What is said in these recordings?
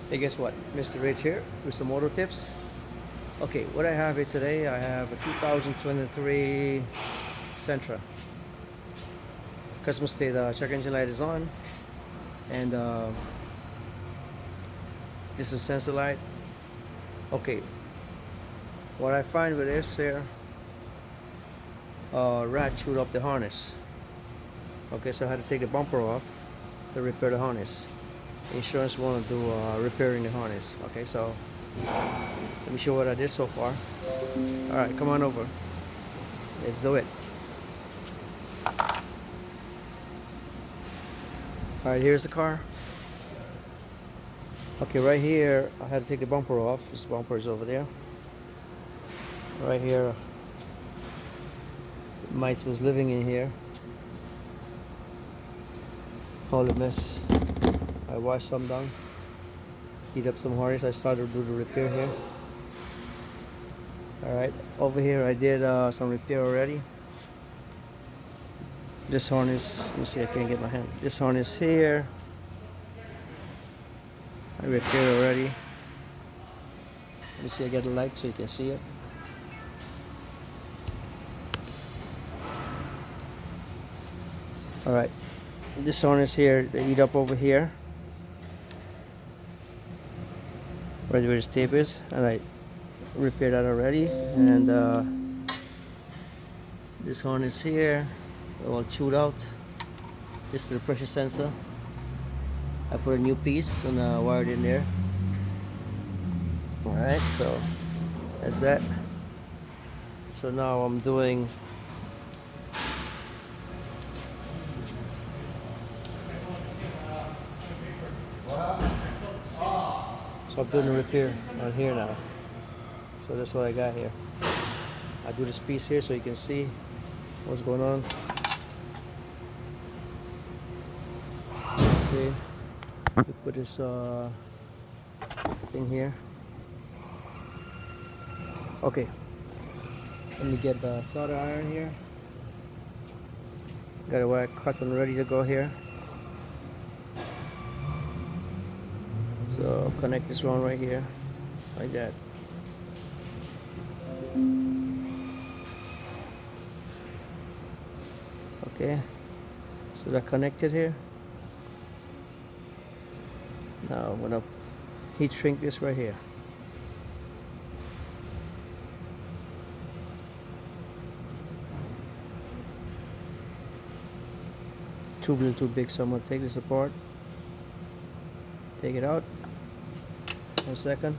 Hey, guess what? Mr. Rich here with some auto tips. Okay, what I have here today, I have a 2023 Sentra. Customer state check engine light is on, and this is sensor light. Okay, what I find with this here, rat chewed up the harness. Okay, so I had to take the bumper off to repair the harness. Insurance wanted to repairing the harness. Okay, so let me show what I did so far. All right, come on over. Let's do it. All right, here's the car. Okay, right here I had to take the bumper off. This bumper is over there. Right here, mice was living in here. All the mess. I washed some down. Heat up some harness. I started to do the repair here. All right, over here I did some repair already. This harness, let me see, I can't get my hand. This harness here, I repaired already. Let me see, I get the light so you can see it. All right, this harness here, they heat up over here, right where this tape is, and I repaired that already. And this harness here, all chewed out. This for the pressure sensor. I put a new piece and wired in there. All right, so that's that. So now I'm doing the repair on here now. So that's what I got here. I do this piece here so you can see what's going on. See, we put this thing here. Okay, let me get the solder iron here. Got a wire cut and ready to go here. So connect this one right here, like that. Okay, so they're connected here. Now I'm gonna heat shrink this right here. Tube a little too big, so I'm gonna take this apart. Take it out. 1 second.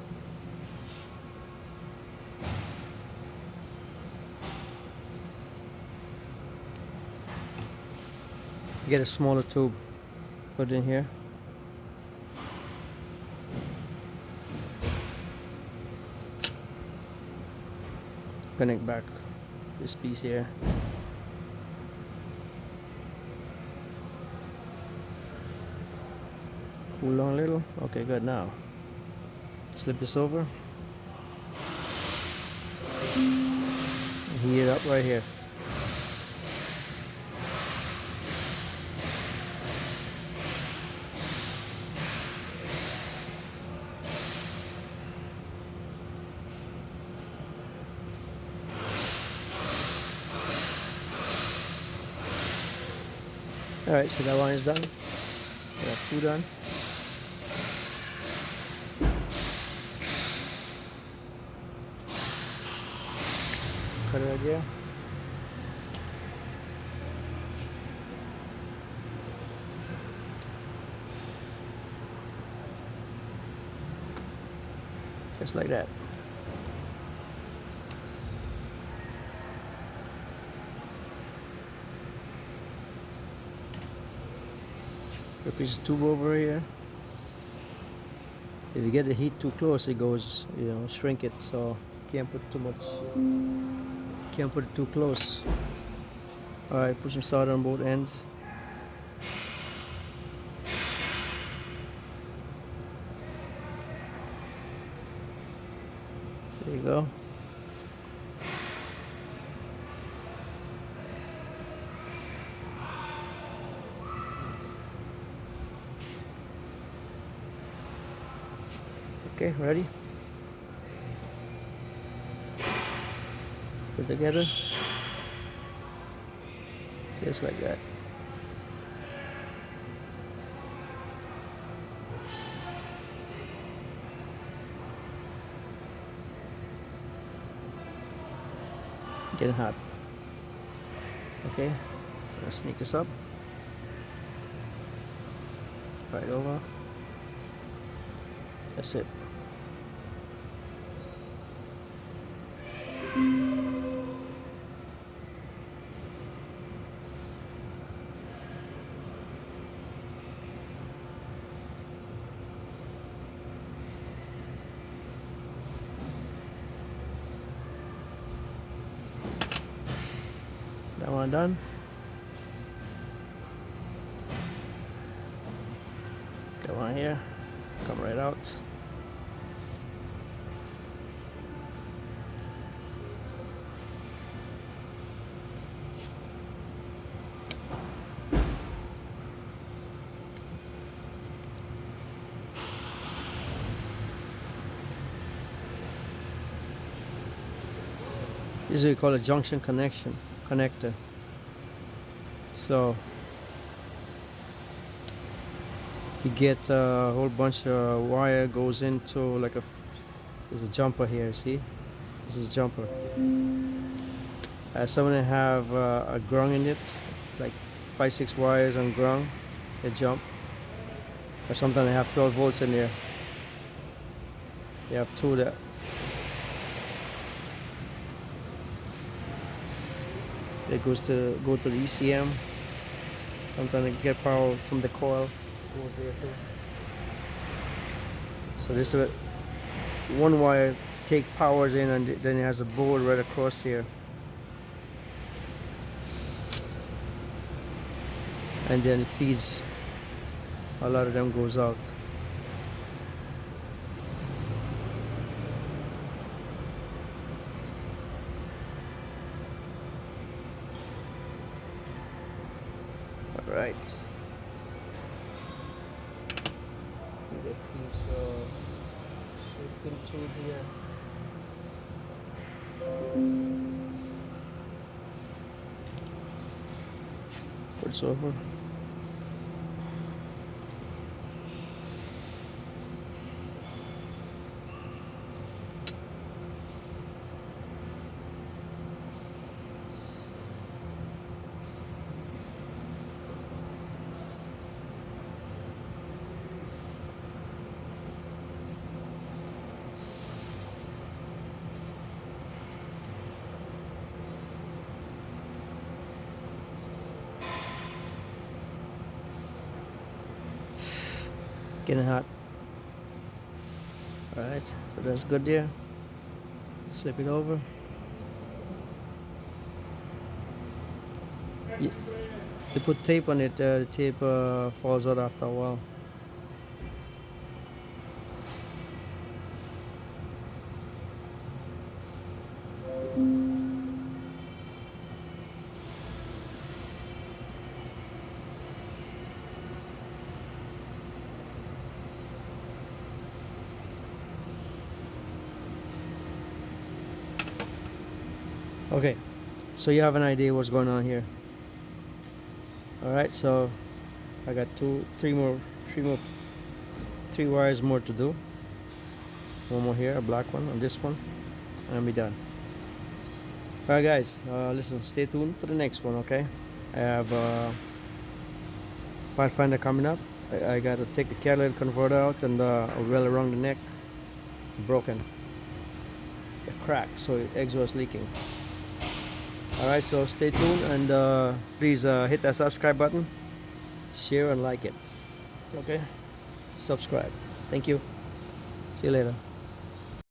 Get a smaller tube, put it in here. Connect back this piece here. Cool down a little. Okay, good. Now slip this over. Heat it up right here. Alright, so that one is done. We have 2 done. Cut it right there. Just like that. A piece of tube over here. If you get the heat too close, it goes, shrink it. So can't put too much. Can't put it too close. All right, put some solder on both ends. There you go. Okay, ready? Put together, just like that. Getting hot. Okay, let's sneak this up. Right over. That's it. That one done. Got one here. Come right out. This is what we call a junction connector. So you get a whole bunch of wire goes into like there's a jumper here. See, this is a jumper. Some of them have a grung in it, like 5-6 wires on grung. They jump, or sometimes they have 12 volts in there. They have two that. It go to the ECM. Sometimes they get power from the coil. Goes there too. So this is one wire take powers in, and then it has a board right across here. And then it feeds. A lot of them goes out. All right. That piece through here. Put this over. Getting hot. All right, so that's good there. Slip it over. You put tape on it. The tape falls out after a while. Okay, so you have an idea what's going on here. All right, so I got three wires more to do. One more here, a black one, and this one, and I'll be done. All right, guys, listen, stay tuned for the next one. Okay, I have Pathfinder coming up. I got to take the catalytic converter out and a well around the neck, broken, a crack, so the exhaust leaking. Alright, so stay tuned, and please hit that subscribe button, share and like it. Okay, subscribe. Thank you. See you later.